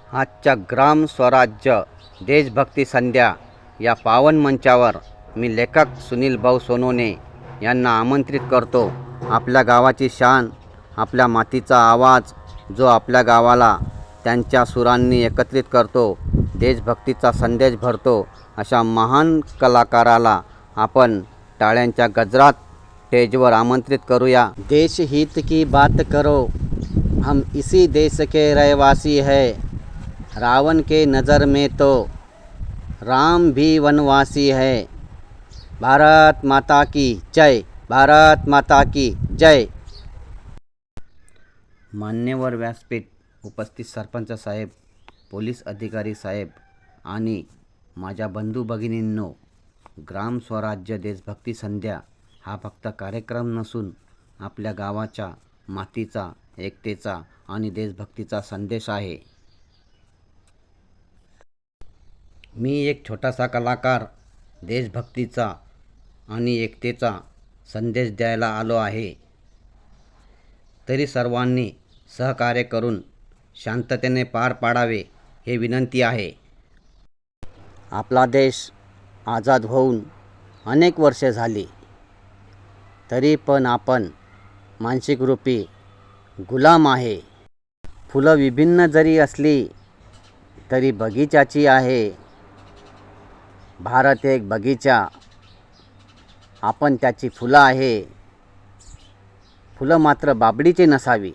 आजच्या ग्राम स्वराज्य देशभक्ती संध्या या पावन मंचावर मी लेखक सुनील भाऊ सोनवणे यांना आमंत्रित करतो. आपल्या गावाची शान, आपल्या मातीचा आवाज जो आपल्या गावाला त्यांच्या सुरांनी एकत्रित करतो, देशभक्तीचा संदेश भरतो, अशा महान कलाकाराला आपण टाळ्यांच्या गजरात स्टेजवर आमंत्रित करूया. देश हित की बात करो, हम इसी देश के रहवासी है. रावण के नज़र में तो राम भी वनवासी है. भारत माता की जय, भारत माता की जय. मान्यवर व्यासपीठ, उपस्थित सरपंच साहेब, पोलीस अधिकारी साहेब आणि माझ्या बंधू भगिनींनो, ग्राम स्वराज्य देशभक्ती संध्या हा फक्त कार्यक्रम नसून आपल्या गावाच्या मातीचा, एकतेचा आणि देशभक्तीचा संदेश आहे. मी एक छोटासा कलाकार देशभक्तीचा आणि एकतेचा संदेश द्यायला आलो आहे. तरी सर्वांनी सहकार्य करून शांततेने पार पाडावे हे विनंती आहे. आपला देश आझाद होऊन अनेक वर्षे झाली, तरी पण आपण मानसिक रूपी गुलाम आहे. फुलं विभिन्न जरी असली तरी बगीचाची आहे. भारत एक बगीचा, आपण त्याची फुलं आहे. फुलं मात्र बाबडीची नसावी.